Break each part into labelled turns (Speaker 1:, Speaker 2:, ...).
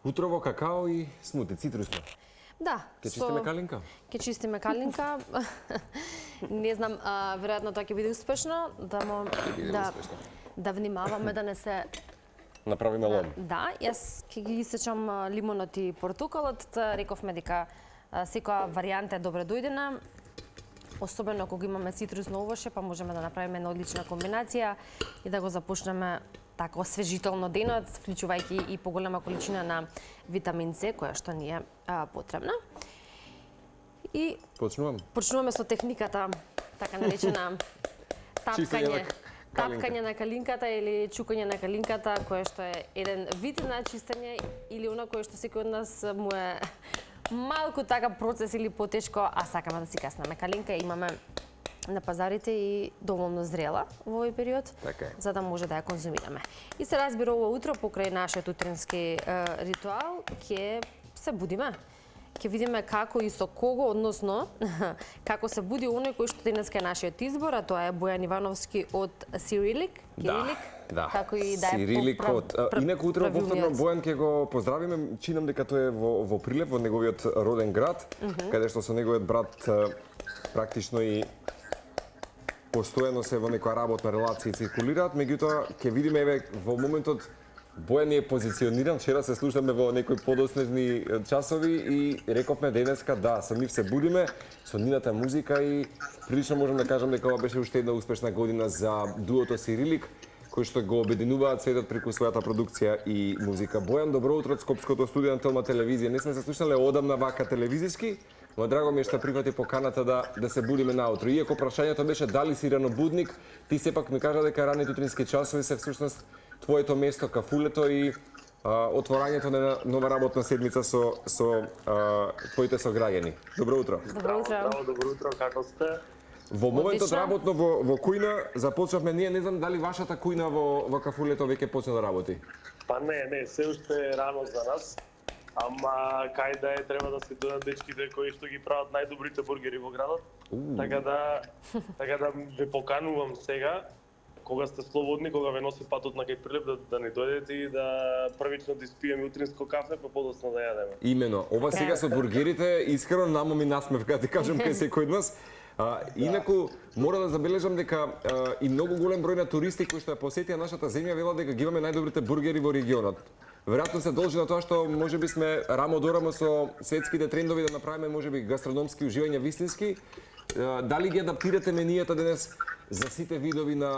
Speaker 1: Утрово какао и смути, цитрусно.
Speaker 2: Да.
Speaker 1: Ке чистиме калинка?
Speaker 2: Ке чистиме калинка. Не знам, веројатно тоа ќе биде успешно, да внимаваме да не се
Speaker 1: направиме лом.
Speaker 2: Да, јас ќе ги исечам лимонот и портокалот, рековме дека секоја варијанта е добре дојдена. Особено кога имаме цитрусно овоше, па можеме да направиме една одлична комбинација и да го започнеме така освежително денот, вклучувајќи и поголема количина на витамин С, која што ни е потребна. И почнуваме со техниката, така наречена тапкање на калинката или чукање на калинката, кое што е еден вид на чистење или она кое што секој од нас му е малку така процес или потешко, а сакаме да си каснеме калинка. Имаме на пазарите и доволно зрела во овој период, за да може да ја конзумираме. И се разбира, ова утро покрај нашиот утрински ритуал ќе се будиме. Ќе видиме како и со кого, односно како се буди оној кој што денеска е нашиот избор, а тоа е Бојан Ивановски од Сирилик,
Speaker 1: Да,
Speaker 2: како и да е
Speaker 1: Сирилик од... Инаку утро повторно Бојан ќе го поздравиме, чинам дека тој е во Прилеп, во неговиот роден град, каде што со неговиот брат практично и постојано се во некоја работна релација циркулираат, меѓутоа ќе видиме еве во моментот Бојан е позициониран, вчера се слушаме во некои подоснежни часови и рековме денеска да, со нив се будиме, со нивната музика и прилично можам да кажам дека ова беше уште една успешна година за дуото Сирилик, кои што го обединуваат светот преку својата продукција и музика. Бојан, добро утро од Скопското студио на Телма телевизија. Не сме се слушнале одамна вака телевизиски, но драго ми е што прифати поканата да се будиме наутро. Иако прашањето беше дали си ранобудник, ти сепак ми кажа дека раните утрински часови се всушност твоето место, кафулето и отворањето на нова работна седмица со твоите сограѓани. Добро утро.
Speaker 3: Добро утро, како сте?
Speaker 1: Во моментот работно во кујна започнавме ние, не знам дали вашата кујна во кафулето веќе почна да работи.
Speaker 3: Па не, се уште е рано за нас. Ама кај да е, треба да се дојдат дечките кои што ги прават најдобрите бургери во градот. Така да ве поканувам сега, кога сте слободни, кога ве носи патот на кај Прилеп, да не дојдете и да првично да испиеме утринско кафе, па подоцна да јадеме.
Speaker 1: Имено, ова сега со бургерите искрено намо ми насмевка, ти кажам кај секој од нас. Инаку, мора да забележам дека и многу голем број на туристи кои што ја посетија нашата земја велат дека ги имаме најдобрите бургери во регионот. Веројатно се должи на тоа што можеби сме рамо до рамо со светските трендови да направиме можеби гастрономски уживања вистински. Дали ги адаптирате менијата денес за сите видови на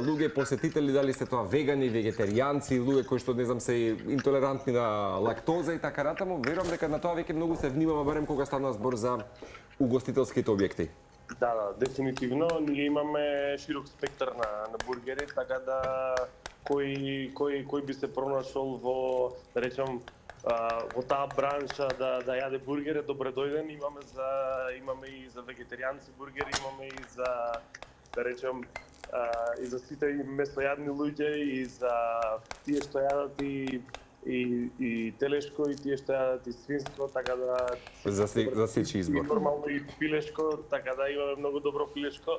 Speaker 1: луѓе посетители, дали сте тоа вегани, вегетаријанци, луѓе кои што не знам се интолерантни на лактоза и така натаму, верувам дека на тоа веќе многу се внимава барем кога стана збор за угостителските објекти.
Speaker 3: Да, дефинитивно, ние имаме широк спектар на бургери, така да кој би се пронашол во, да речам, во таа бранша да јаде бургери, добре дојден. Имаме и за вегетаријанци бургери, имаме и за, да речем, и за сите месојадни луѓе, и за тие што јадат и телешко, и тие што јадат и свинско, така да...
Speaker 1: За сечи избор.
Speaker 3: И нормално и пилешко, така да имаме многу добро пилешко.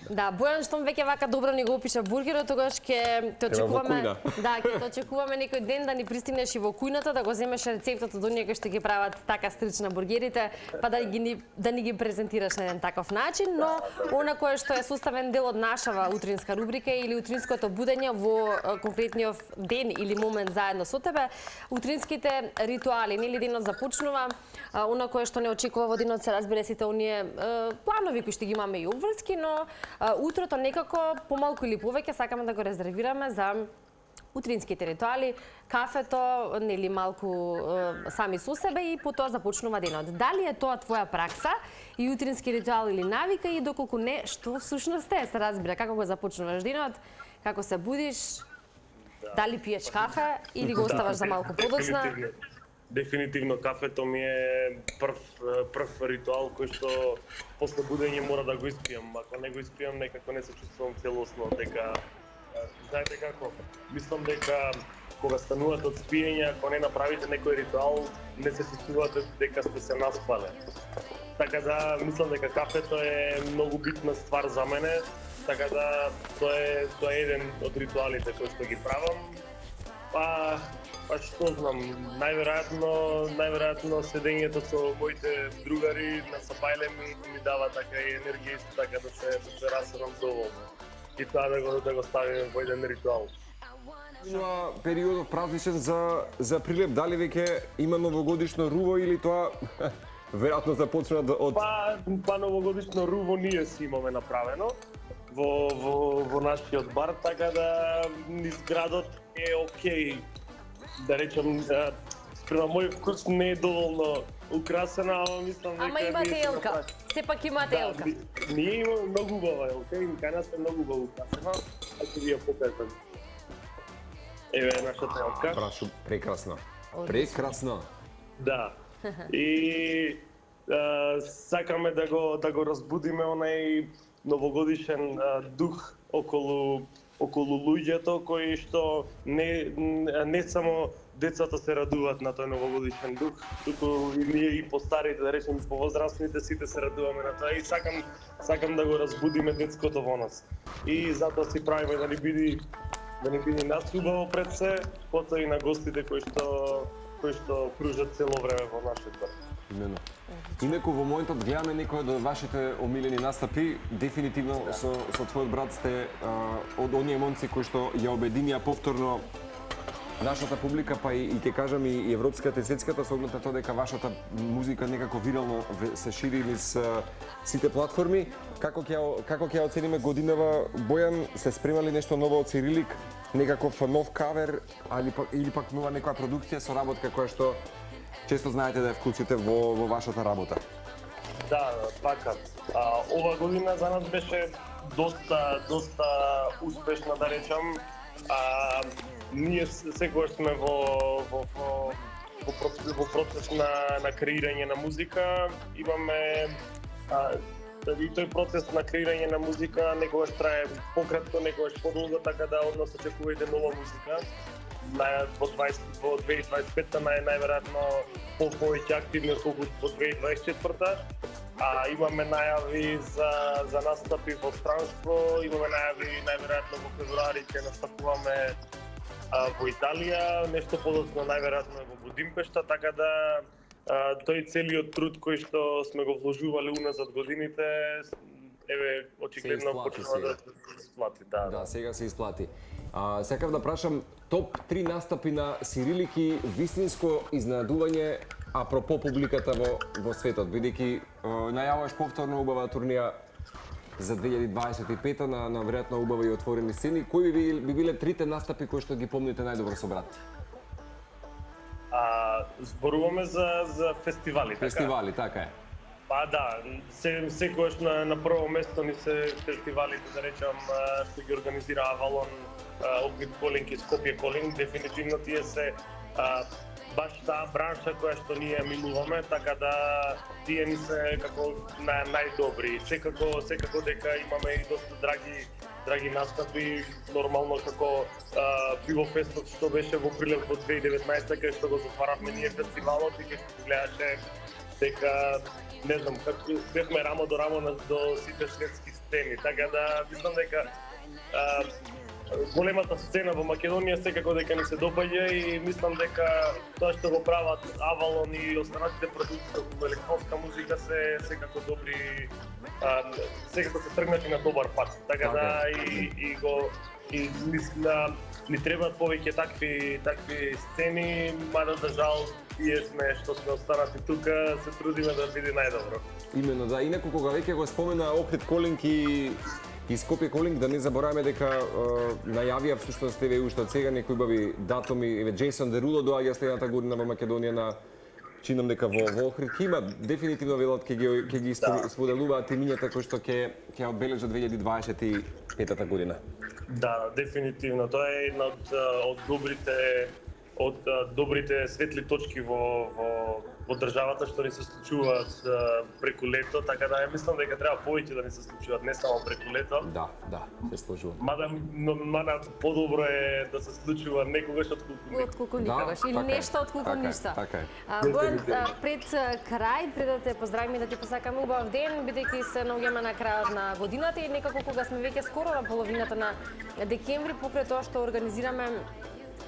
Speaker 2: Да, Бојан, штом веќе вака добро ни го опиша бургерот, тогаш ќе те очекуваме, ќе те очекуваме некој ден да ни пристигнеш и во кујната, да го земеш рецептот од оние кои што ги прават така стрична бургерите, па да ни ги презентираш на еден таков начин, но она кое што е составен дел од нашава утринска рубрика или утринското будење во конкретниот ден или момент заедно со тебе, утринските ритуали, нели денот започнува, она кое што не очекува во денот се разбере сите оние планови кои што ги имаме и обврски, но утрото некако помалку или повеќе сакаме да го резервираме за утринските ритуали, кафето, нели малку сами со себе и потоа започнува денот. Дали е тоа твоја пракса и утрински ритуал или навика и доколку не, што всушност е, се разбира, како го започнуваш денот, како се будиш, дали пиеш кафе или го оставаш за малку подоцна?
Speaker 3: Дефинитивно кафето ми е прв ритуал кој што после будење мора да го испијам. Ако не го испијам, некако не се чувствувам целосно, дека знаете како, мислам дека кога станувате од спиење, ако не направите некој ритуал, не се чувствувате дека сте се наспале. Така да мислам дека кафето е многу битна ствар за мене, така да тоа е еден од ритуалите кои што ги правам. Па што знам, најверојатно седењето со моите другари на Сапајле ми дава така и енергија исто така да се расерам доволно. И тоа да го ставиме во еден ритуал.
Speaker 1: Минува периодот празничен за Прилеп, дали веќе има новогодишно руво или тоа веројатно започна од...
Speaker 3: Па новогодишно руво ние си имаме направено во нашиот бар, така да низ градот е окей. Да речем, спрема мој вкус не е доволно украсена, ама мислам дека...
Speaker 2: Ама имате елка, сепак имате елка.
Speaker 3: Ние имаме многу убава елка и каната е многу убаво украсена, а ќе ви ја покажам. Еве нашата елка.
Speaker 1: Брашо, прекрасна. Прекрасна.
Speaker 3: Да. И сакаме да го разбудиме онај новогодишен дух околу луѓето кои што не само децата се радуваат на тој новогодишен дух, туку и ние и постарите, да речем, повозрастните сите се радуваме на тоа и сакам да го разбудиме детското во нас. И затоа си правиме да ни биде нас убаво пред се, потоа и на гостите кои што кружат цело време во нашиот бар.
Speaker 1: Имено. Инаку во моментот гледаме некои од вашите омилени настапи, дефинитивно со твојот брат сте од оние момци кои што ја обединија повторно нашата публика, па и ќе кажам и европската и светската, со оглед на тоа дека вашата музика некако вирално се шири низ сите платформи. Како ќе оцениме годинава, Бојан, се спремали нешто ново од Цирилик, некаков нов кавер, или пак нова некоја продукција со работка која што често знаете да ја вклучите во вашата работа?
Speaker 3: Да, така. Ова година за нас беше доста успешна, да речам. Ние секогаш сме во процес на креирање на музика. Имаме и тој процес на креирање на музика некогаш трае пократко, некогаш подолго, така да од нас очекувајте нова музика. Во 2025-та најверојатно повеќе активни отколку во 2024-та. Имаме најави за настапи во странство, имаме најави најверојатно во февруари ќе настапуваме во Италија, нешто подоцна најверојатно во Будимпешта, така да тој целиот труд кој што сме го вложувале уназад годините, еве очигледно почнува да се исплати.
Speaker 1: Да, сега се исплати. Сакав да прашам, топ 3 настапи на Цирилики, вистинско изненадување апропо публиката во светот, бидејќи најавуваш повторно убава турнија за 2025 на веројатно убава и отворени сцени. Кои би биле трите настапи кои што ги помните најдобро со брат?
Speaker 3: Зборуваме за фестивали, така?
Speaker 1: Фестивали, така е.
Speaker 3: Па да, секогаш на прво место ни се фестивалите, да речам, што ги организира Авалон, Огнит Колинг и Скопје Колинг. Дефинитивно тие се баш таа бранша која што ние милуваме, така да тие ни се како најдобри. Секако дека имаме и доста драги настапи, нормално како Пивофестот што беше во Прилеп во 2019 кај што го затваравме ние фестивалот и кај што гледаше дека не знам, како бевме рамо до рамо до сите светски сцени, така да мислам дека големата сцена во Македонија секако дека ни се допаѓа и мислам дека тоа што го прават Авалон и останатите продукции околу електронска музика се секако добри, секако се тргнати на добар пат. Така да и ни требаат повеќе такви сцени, мада за жал тие сме што сме останати тука, се трудиме да биде најдобро.
Speaker 1: Именно, да. Инаку кога веќе го спомена Охрид Колинг и Скопје Колинг, да не забораваме дека најавија всушност еве уште од сега некои убави датуми, еве Джейсон Деруло доаѓа следната година во Македонија на чинам дека во Охрид има дефинитивно велат ќе ги споделуваат имињата кои што ќе одбележат 2025 година. Да,
Speaker 3: дефинитивно. Тоа е една од добрите светли точки во државата што ни се случуваат преку лето, така да мислам дека треба повеќе да ни се случуваат, не само преку лето.
Speaker 1: Да, се случува.
Speaker 3: Мада подобро е да се случува некогаш отколку
Speaker 2: никогаш, или нешто отколку ништо.
Speaker 1: Така е.
Speaker 2: Бојан, пред крај, пред да те поздравиме, да ти посакаме убав ден, бидејќи се наоѓаме на крајот на годината и некако кога сме веќе скоро на половината на декември, покрај тоа што организираме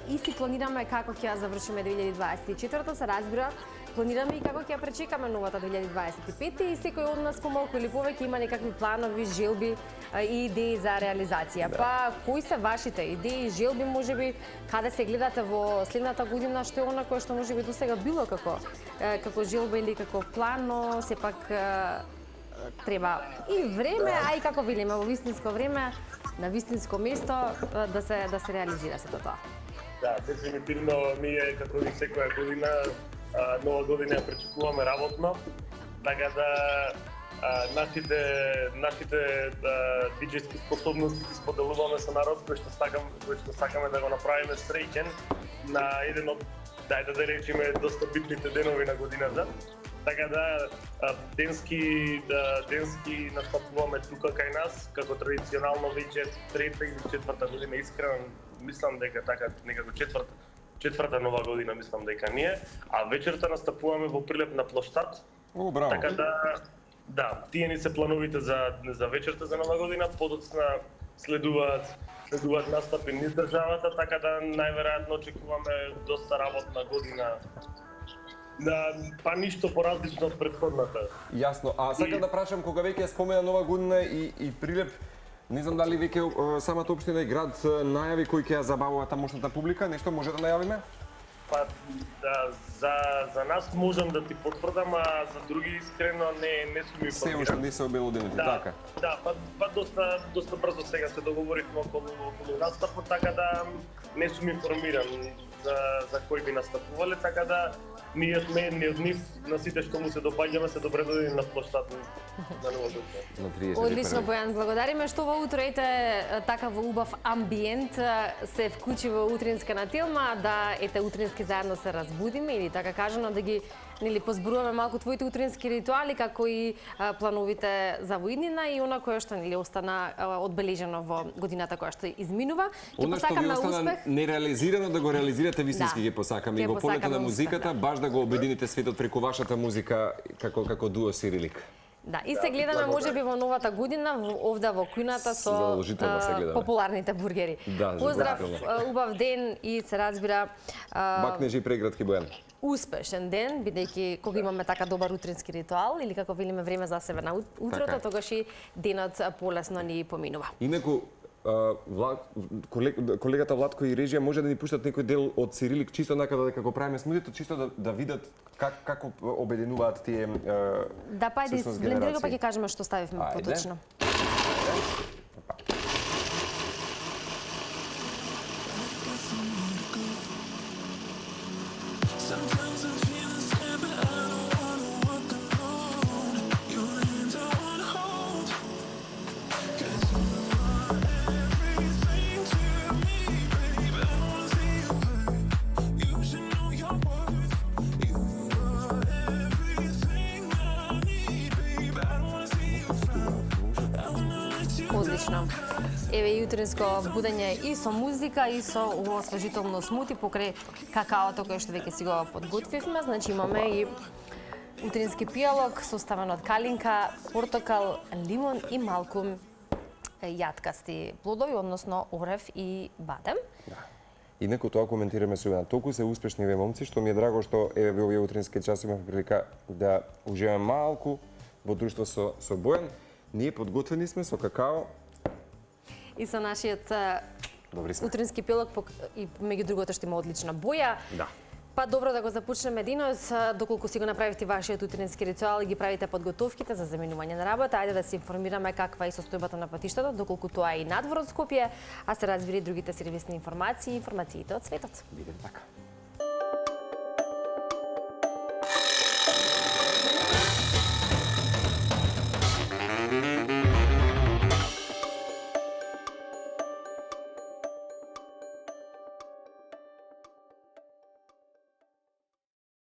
Speaker 2: и си планираме како ќе ја завршиме 2024, се разбира, планираме и како ќе ја пречекаме новата 2025 и секој од нас помалку или повеќе има некакви планови, желби и идеи за реализација. Па, кои се вашите идеи, желби, можеби, каде се гледате во следната година, што е она кое што можеби досега било како желба или како план, но сепак треба и време, а и како велиме, во вистинско време, на вистинско место да се реализира сето тоа.
Speaker 3: Да, дефинитивно ние како и секоја година, нова година ја пречекуваме работно, така да нашите диџејски способности ги споделуваме со народ кој што сакаме да го направиме среќен на еден од, дајте да речеме, доста битните денови на годината. Така да денски настапуваме тука кај нас, како традиционално веќе трета или четврта година, искрено мислам дека така некако четврта нова година мислам дека ние, а вечерта настапуваме во Прилеп на плоштад.
Speaker 1: О, браво.
Speaker 3: Така да, тие ни се плановите за вечерта за нова година, подоцна следуваат настапи низ државата, така да најверојатно очекуваме доста работна година. Па ништо поразлично од претходната.
Speaker 1: Јасно. А сакам да прашам, кога веќе спомена нова година и Прилеп, не знам дали веќе самата општина и град најави кој ќе ја забавува тамошната публика, нешто може да најавиме?
Speaker 3: Па да, за нас можам да ти потврдам, а за други искрено не сум информиран.
Speaker 1: Се уште не се обелоденети, така?
Speaker 3: Да, па доста брзо сега се договоривме околу настапот, така да не сум информиран за кој би настапувале, така да ние сме едни од нив, на сите што му се допаѓаме, се добре додени на плоштад на Нова година.
Speaker 2: Одлично, Бојан, благодариме што во утро ете така во убав амбиент се вклучи во утринска на Телма, да ете утрински заедно се разбудиме или така кажано да ги позборуваме малку твоите утрински ритуали, како и плановите за воиднина и она кое што остана одбележено во годината која што изминува.
Speaker 1: Она што ви остана нереализирано да го реализирате вистински ги посакаме и во полето на музиката, баш да го обедините светот преку вашата музика како дуо Сирилик.
Speaker 2: Да, и се гледаме можеби во новата година овде во кујната со популарните бургери.
Speaker 1: Да,
Speaker 2: поздрав, убав ден и се разбира
Speaker 1: Бакнежи преградки Бојан.
Speaker 2: Успешен ден, бидејќи кога имаме така добар утрински ритуал или како велиме време за себе на утрото, тогаш и денот полесно ни поминува.
Speaker 1: Инаку колегата Владко и режија може да ни пуштат некој дел од Сирилик, чисто дека го правиме смутито, чисто да видат како обединуваат тие
Speaker 2: да, па ајде, блендираго па ќе кажеме што ставивме поточно. Одлично. Еве и утринско будење и со музика и со освежително смути покрај какаото кој што веќе си го подготвивме. Значи имаме и утрински пијалок составен од калинка, портокал, лимон и малку јаткасти плодови, односно орев и бадем.
Speaker 1: Да. Инаку тоа коментираме сега. Толку се успешни ве момци што ми е драго што еве во овие утрински часови имаме прилика да уживаме малку во друштво со Бојан. Ние подготвени сме со какао
Speaker 2: и со нашиот утрински пијалок и меѓу другото што има одлична боја.
Speaker 1: Да.
Speaker 2: Па добро да го започнеме денот, доколку си го направите вашиот утрински ритуал и ги правите подготовките за заминување на работа, ајде да се информираме каква е состојбата на патиштата, доколку тоа е и надвор од Скопје, а се разбира и другите сервисни информации и информациите од светот.
Speaker 1: Биде така.